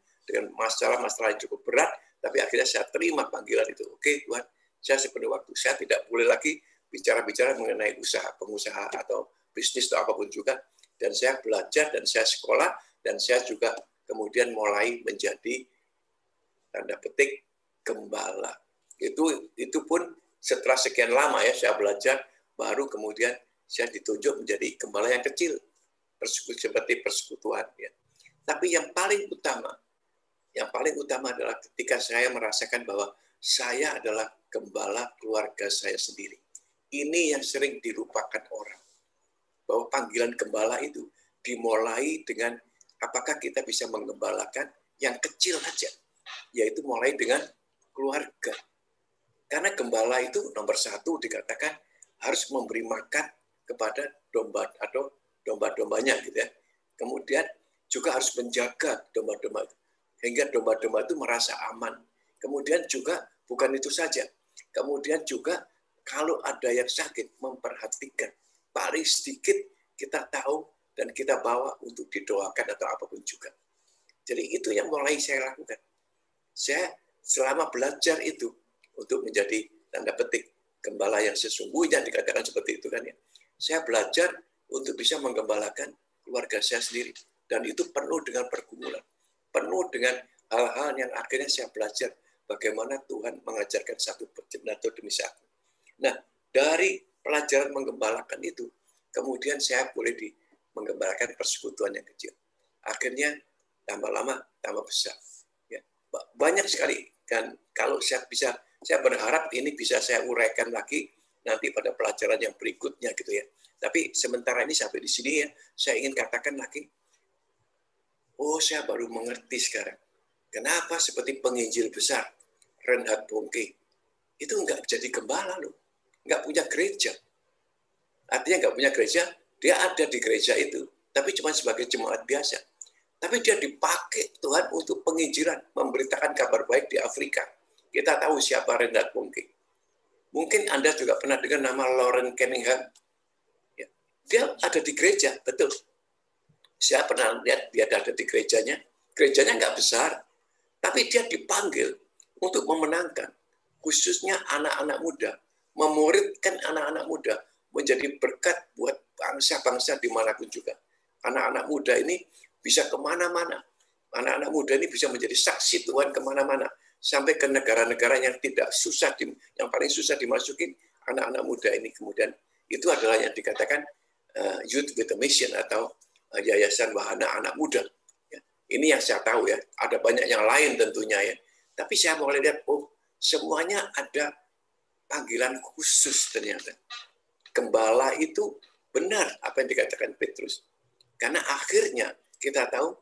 masalah-masalah yang cukup berat, Tapi akhirnya saya terima panggilan itu. Oke Tuhan, saya sepenuh waktu. Saya tidak boleh lagi bicara-bicara mengenai usaha, pengusaha atau bisnis atau apapun juga. Dan saya belajar dan saya sekolah dan saya juga kemudian mulai menjadi tanda petik gembala. Itu pun setelah sekian lama ya saya belajar, baru kemudian saya ditunjuk menjadi gembala yang kecil seperti persekutuan ya. Tapi yang paling utama adalah ketika saya merasakan bahwa saya adalah gembala keluarga saya sendiri. Ini yang sering dilupakan orang. Bahwa panggilan gembala itu dimulai dengan apakah kita bisa menggembalakan yang kecil saja, yaitu mulai dengan keluarga. Karena gembala itu nomor satu dikatakan harus memberi makan kepada domba atau domba-dombanya gitu ya. Kemudian juga harus menjaga domba-domba hingga domba-domba itu merasa aman. Kemudian juga bukan itu saja. Kemudian juga kalau ada yang sakit memperhatikan. Paling sedikit kita tahu dan kita bawa untuk didoakan atau apapun juga. Jadi itu yang mulai saya lakukan. Saya selama belajar itu untuk menjadi tanda petik gembala yang sesungguhnya dikatakan seperti itu kan ya. Saya belajar untuk bisa menggembalakan keluarga saya sendiri dan itu penuh dengan pergumulan, penuh dengan hal-hal yang akhirnya saya belajar bagaimana Tuhan mengajarkan satu demi satu. Nah, dari pelajaran menggembalakan itu, kemudian saya boleh menggembalakan persekutuan yang kecil. Akhirnya tambah lama, tambah besar. Ya, banyak sekali. Dan kalau saya berharap ini bisa saya uraikan lagi nanti pada pelajaran yang berikutnya gitu ya. Tapi sementara ini sampai di sini ya, saya ingin katakan lagi, saya baru mengerti sekarang. Kenapa seperti penginjil besar, Reinhard Bonnke, itu nggak jadi gembala loh. Nggak punya gereja. Artinya nggak punya gereja, dia ada di gereja itu, tapi cuma sebagai jemaat biasa. Tapi dia dipakai Tuhan untuk penginjilan, memberitakan kabar baik di Afrika. Kita tahu siapa Reinhard Bonnke. Mungkin Anda juga pernah dengar nama Lauren Cunningham. Ya, dia ada di gereja, betul. Saya pernah lihat dia ada di gerejanya. Gerejanya nggak besar, tapi dia dipanggil untuk memenangkan, khususnya anak-anak muda, memuridkan anak-anak muda, menjadi berkat buat bangsa-bangsa dimanapun juga. Anak-anak muda ini bisa kemana-mana. Anak-anak muda ini bisa menjadi saksi Tuhan kemana-mana. Sampai ke negara-negara yang yang paling susah dimasukin, anak-anak muda ini kemudian, itu adalah yang dikatakan Youth with a Mission atau Yayasan Wahana Anak Muda. Ini yang saya tahu ya, ada banyak yang lain tentunya ya. Tapi saya mulai lihat, semuanya ada panggilan khusus ternyata. Gembala itu benar apa yang dikatakan Petrus. Karena akhirnya kita tahu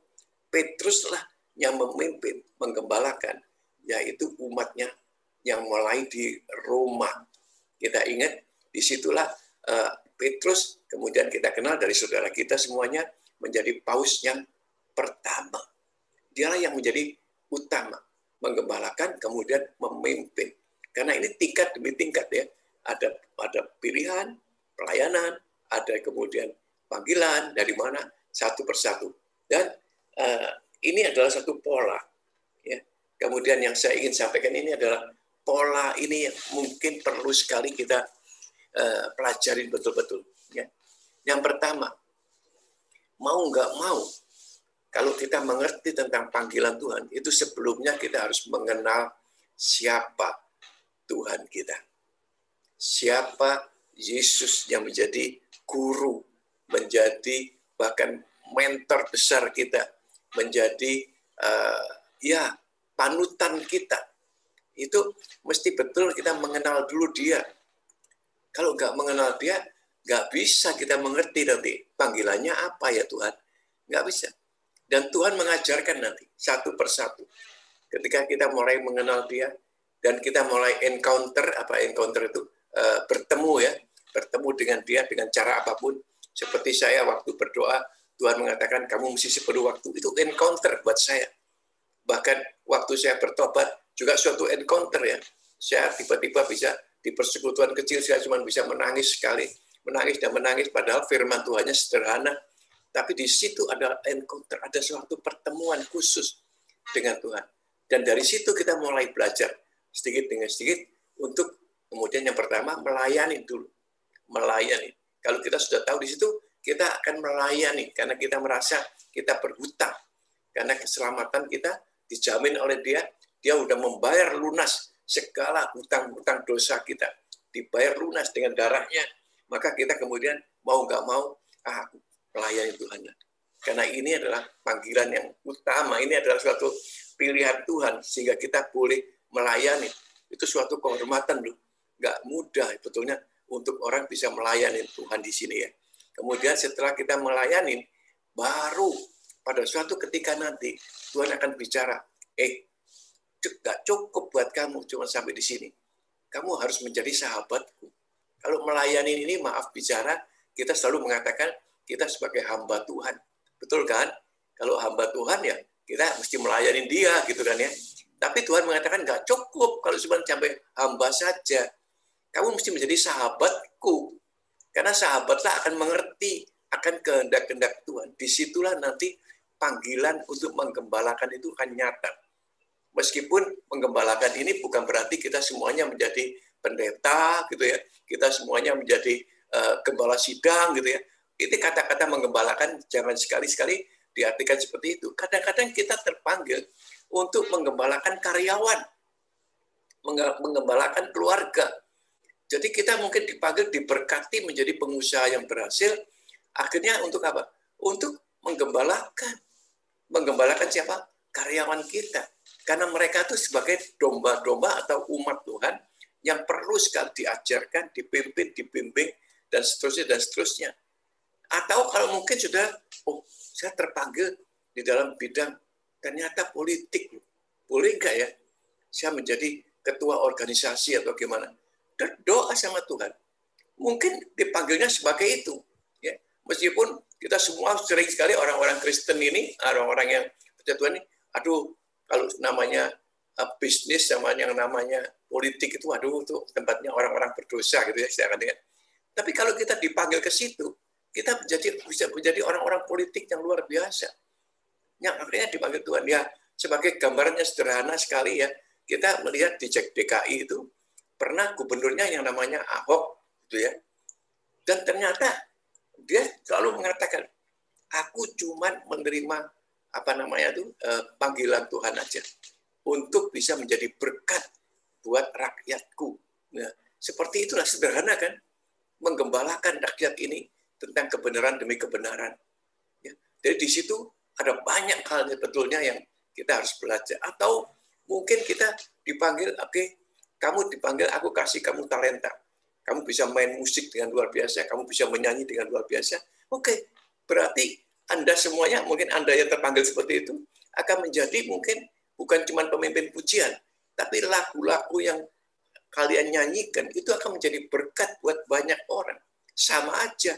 Petruslah yang memimpin, menggembalakan, yaitu umatnya yang mulai di Roma. Kita ingat, disitulah Petrus, kemudian kita kenal dari saudara kita semuanya, menjadi paus yang pertama. Dialah yang menjadi utama, menggembalakan, kemudian memimpin. Karena ini tingkat demi tingkat ya. Ada pilihan, pelayanan, ada kemudian panggilan dari mana satu persatu. Dan ini adalah satu pola. Ya. Kemudian yang saya ingin sampaikan ini adalah pola ini yang mungkin perlu sekali kita pelajarin betul-betul. Ya. Yang pertama, mau nggak mau, kalau kita mengerti tentang panggilan Tuhan, itu sebelumnya kita harus mengenal siapa Tuhan kita. Siapa Yesus yang menjadi guru, menjadi bahkan mentor besar kita, menjadi panutan kita. Itu mesti betul kita mengenal dulu dia. Kalau nggak mengenal dia, nggak bisa kita mengerti nanti panggilannya apa ya Tuhan. Nggak bisa. Dan Tuhan mengajarkan nanti satu persatu. Ketika kita mulai mengenal dia, dan kita mulai encounter itu? Bertemu dengan dia dengan cara apapun. Seperti saya waktu berdoa, Tuhan mengatakan kamu mesti sepenuh waktu. Itu encounter buat saya. Bahkan waktu saya bertobat, juga suatu encounter ya. Saya tiba-tiba bisa di persekutuan kecil, saya cuma bisa menangis sekali. Menangis, padahal firman Tuhannya sederhana. Tapi di situ ada encounter, ada suatu pertemuan khusus dengan Tuhan. Dan dari situ kita mulai belajar sedikit demi sedikit untuk kemudian yang pertama melayani dulu. Melayani. Kalau kita sudah tahu di situ, kita akan melayani karena kita merasa kita berhutang. Karena keselamatan kita dijamin oleh Dia. Dia sudah membayar lunas segala hutang-hutang dosa kita. Dibayar lunas dengan darahnya. Maka kita kemudian mau nggak mau, melayani Tuhan. Karena ini adalah panggilan yang utama. Ini adalah suatu pilihan Tuhan sehingga kita boleh melayani. Itu suatu kehormatan loh. Nggak mudah betulnya untuk orang bisa melayani Tuhan di sini ya. Kemudian setelah kita melayani, baru pada suatu ketika nanti Tuhan akan bicara, nggak cukup buat kamu cuma sampai di sini. Kamu harus menjadi sahabatku. Kalau melayani ini, maaf bicara, kita selalu mengatakan kita sebagai hamba Tuhan. Betul kan? Kalau hamba Tuhan ya kita mesti melayani Dia gitu kan ya. Tapi Tuhan mengatakan nggak cukup kalau cuma sampai hamba saja. Kamu mesti menjadi sahabatku. Karena sahabatlah akan mengerti akan kehendak-kehendak Tuhan. Disitulah nanti panggilan untuk menggembalakan itu akan nyata. Meskipun menggembalakan ini bukan berarti kita semuanya menjadi pendeta gitu ya. Kita semuanya menjadi gembala sidang gitu ya. Itu kata-kata menggembalakan jangan sekali-sekali diartikan seperti itu. Kadang-kadang kita terpanggil untuk menggembalakan karyawan, menggembalakan keluarga. Jadi kita mungkin dipanggil, diberkati menjadi pengusaha yang berhasil. Akhirnya untuk apa? Untuk menggembalakan. Menggembalakan siapa? Karyawan kita. Karena mereka itu sebagai domba-domba atau umat Tuhan yang perlu sekali diajarkan, dipimpin, dibimbing, dan seterusnya, dan seterusnya. Atau kalau mungkin sudah, saya terpanggil di dalam bidang ternyata politik. Boleh nggak ya? Saya menjadi ketua organisasi atau gimana? Doa sama Tuhan. Mungkin dipanggilnya sebagai itu. Ya. Meskipun kita semua sering sekali orang-orang Kristen ini, orang-orang yang percaya Tuhan ini, kalau namanya bisnis sama yang namanya politik itu, itu tempatnya orang-orang berdosa gitu ya, saya katakan. Tapi kalau kita dipanggil ke situ, kita bisa menjadi orang-orang politik yang luar biasa. Yang akhirnya dipanggil Tuhan. Ya, sebagai gambarannya sederhana sekali ya, kita melihat di DKI itu, pernah gubernurnya yang namanya Ahok, gitu ya. Dan ternyata dia selalu mengatakan, aku cuma menerima panggilan Tuhan aja untuk bisa menjadi berkat buat rakyatku. Nah, seperti itulah sederhana kan, menggembalakan rakyat ini tentang kebenaran demi kebenaran. Ya. Jadi di situ ada banyak hal sebetulnya yang kita harus belajar. Atau mungkin kita dipanggil, kamu dipanggil, aku kasih kamu talenta. Kamu bisa main musik dengan luar biasa, kamu bisa menyanyi dengan luar biasa. Berarti Anda semuanya, mungkin Anda yang terpanggil seperti itu, akan menjadi mungkin bukan cuma pemimpin pujian, tapi lagu-lagu yang kalian nyanyikan, itu akan menjadi berkat buat banyak orang. Sama aja.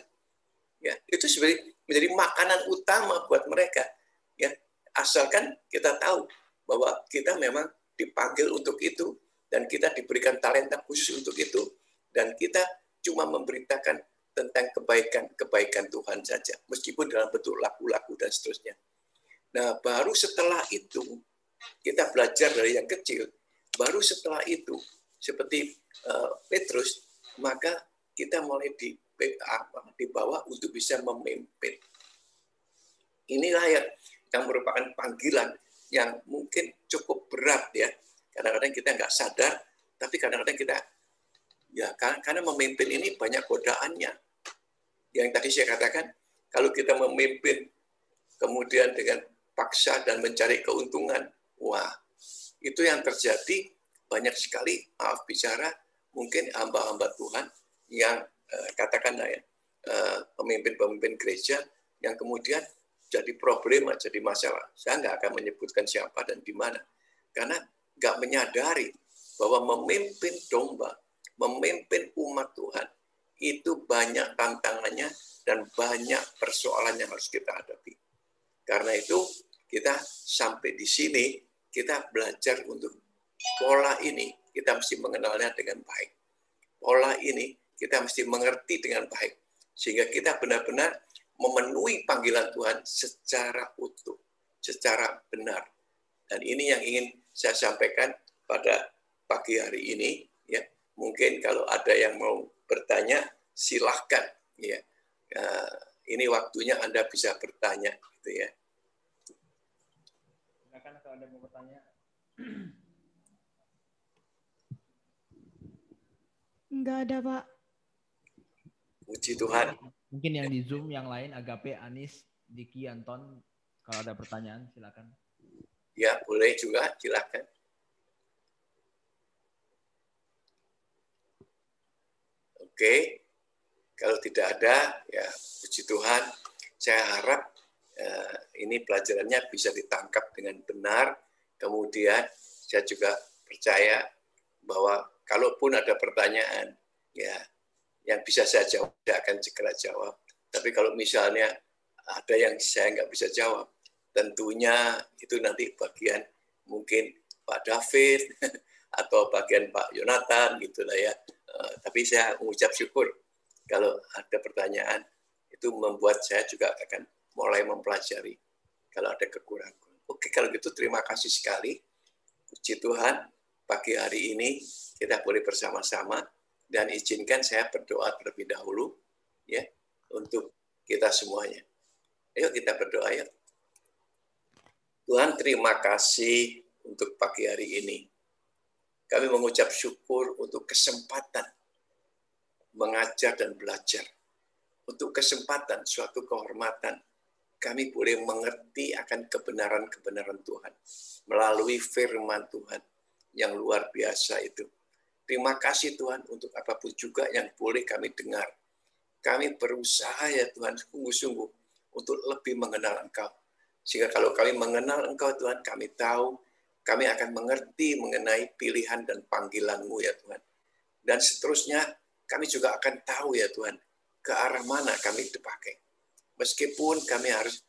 Ya, itu sebenarnya menjadi makanan utama buat mereka. Ya, asalkan kita tahu bahwa kita memang dipanggil untuk itu, dan kita diberikan talenta khusus untuk itu, dan kita cuma memberitakan tentang kebaikan Tuhan saja, meskipun dalam bentuk lagu-lagu dan seterusnya. Nah, baru setelah itu, kita belajar dari yang kecil, baru setelah itu, seperti Petrus, maka kita mulai dibawa untuk bisa memimpin. Inilah yang merupakan panggilan yang mungkin cukup berat ya. Kadang-kadang kita nggak sadar, tapi kadang-kadang kita, ya karena memimpin ini banyak godaannya. Yang tadi saya katakan, kalau kita memimpin kemudian dengan paksa dan mencari keuntungan, wah, itu yang terjadi banyak sekali, maaf bicara, mungkin hamba-hamba Tuhan yang katakanlah ya, pemimpin-pemimpin gereja yang kemudian jadi problem, jadi masalah. Saya nggak akan menyebutkan siapa dan di mana. Karena nggak menyadari bahwa memimpin domba, memimpin umat Tuhan, itu banyak tantangannya dan banyak persoalan yang harus kita hadapi. Karena itu kita sampai di sini, kita belajar untuk pola ini, kita mesti mengenalnya dengan baik. Pola ini kita mesti mengerti dengan baik. Sehingga kita benar-benar memenuhi panggilan Tuhan secara utuh, secara benar. Dan ini yang ingin saya sampaikan pada pagi hari ini. Ya, mungkin kalau ada yang mau bertanya, silahkan. Ya, ini waktunya Anda bisa bertanya, gitu ya. Silakan kalau ada yang mau bertanya. Enggak ada, Pak. Puji Tuhan. Mungkin yang di Zoom yang lain, Agape, Anis, Diki, Anton, kalau ada pertanyaan silakan. Ya, boleh juga, silakan. Oke, kalau tidak ada, ya puji Tuhan, saya harap ini pelajarannya bisa ditangkap dengan benar. Kemudian saya juga percaya bahwa kalaupun ada pertanyaan, ya yang bisa saya jawab, saya akan segera jawab. Tapi kalau misalnya ada yang saya nggak bisa jawab, tentunya itu nanti bagian mungkin Pak David atau bagian Pak Yonatan gitulah ya. Tapi saya mengucap syukur kalau ada pertanyaan, itu membuat saya juga akan mulai mempelajari kalau ada kekurangan. Oke, kalau gitu terima kasih sekali. Puji Tuhan, pagi hari ini kita boleh bersama-sama, dan izinkan saya berdoa terlebih dahulu ya untuk kita semuanya. Ayo kita berdoa ya. Tuhan, terima kasih untuk pagi hari ini. Kami mengucap syukur untuk kesempatan mengajar dan belajar. Untuk kesempatan, suatu kehormatan, kami boleh mengerti akan kebenaran-kebenaran Tuhan melalui firman Tuhan yang luar biasa itu. Terima kasih Tuhan untuk apapun juga yang boleh kami dengar. Kami berusaha ya Tuhan sungguh-sungguh untuk lebih mengenal Engkau. Sehingga kalau kami mengenal Engkau Tuhan, kami tahu kami akan mengerti mengenai pilihan dan panggilan-Mu ya Tuhan. Dan seterusnya kami juga akan tahu ya Tuhan ke arah mana kami dipakai. Meskipun kami harus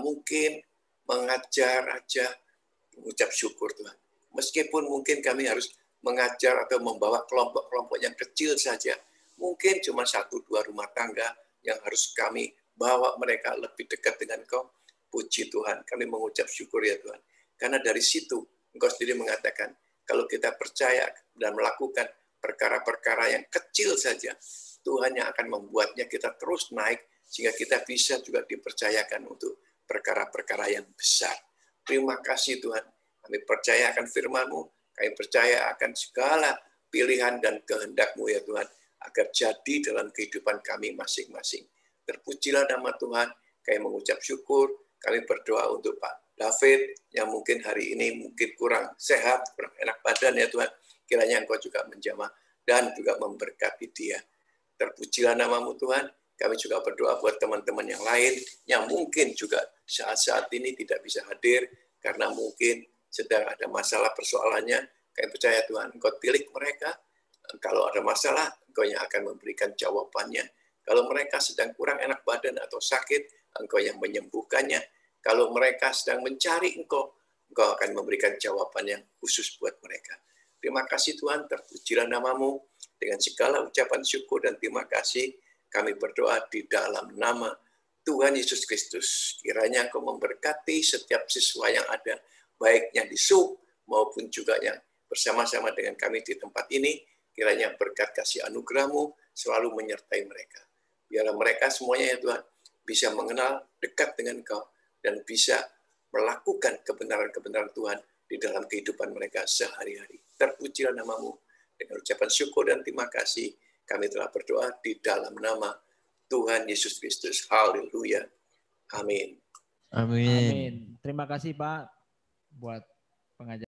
mungkin mengajar aja, mengucap syukur Tuhan. Meskipun mungkin kami harus mengajar atau membawa kelompok-kelompok yang kecil saja, mungkin cuma 1-2 rumah tangga yang harus kami bawa mereka lebih dekat dengan Engkau. Puji Tuhan, kami mengucap syukur ya Tuhan. Karena dari situ Engkau sendiri mengatakan, kalau kita percaya dan melakukan perkara-perkara yang kecil saja, Tuhan yang akan membuatnya kita terus naik, sehingga kita bisa juga dipercayakan untuk perkara-perkara yang besar. Terima kasih Tuhan, kami percaya akan firman-Mu, kami percaya akan segala pilihan dan kehendak-Mu ya Tuhan, agar jadi dalam kehidupan kami masing-masing. Terpujilah nama Tuhan, kami mengucap syukur, kami berdoa untuk Pak David, yang mungkin hari ini mungkin kurang sehat, kurang enak badan ya Tuhan, kiranya Engkau juga menjamah dan juga memberkati dia. Terpujilah nama-Mu Tuhan, kami juga berdoa buat teman-teman yang lain, yang mungkin juga saat-saat ini tidak bisa hadir, karena mungkin sedang ada masalah persoalannya. Kami percaya Tuhan, Engkau pilih mereka. Kalau ada masalah, Engkau yang akan memberikan jawabannya. Kalau mereka sedang kurang enak badan atau sakit, Engkau yang menyembuhkannya. Kalau mereka sedang mencari Engkau, Engkau akan memberikan jawaban yang khusus buat mereka. Terima kasih Tuhan, terpujilah nama-Mu. Dengan segala ucapan syukur dan terima kasih, kami berdoa di dalam nama Tuhan Yesus Kristus. Kiranya Engkau memberkati setiap siswa yang ada, baik yang di Zoom maupun juga yang bersama-sama dengan kami di tempat ini. Kiranya berkat kasih anugerah-Mu selalu menyertai mereka. Biarlah mereka semuanya ya Tuhan bisa mengenal dekat dengan Engkau dan bisa melakukan kebenaran-kebenaran Tuhan di dalam kehidupan mereka sehari-hari. Terpujilah nama-Mu. Dengan ucapan syukur dan terima kasih, kami telah berdoa di dalam nama Tuhan Yesus Kristus. Haleluya. Amin. Amin. Amin. Terima kasih Pak buat pengajaran.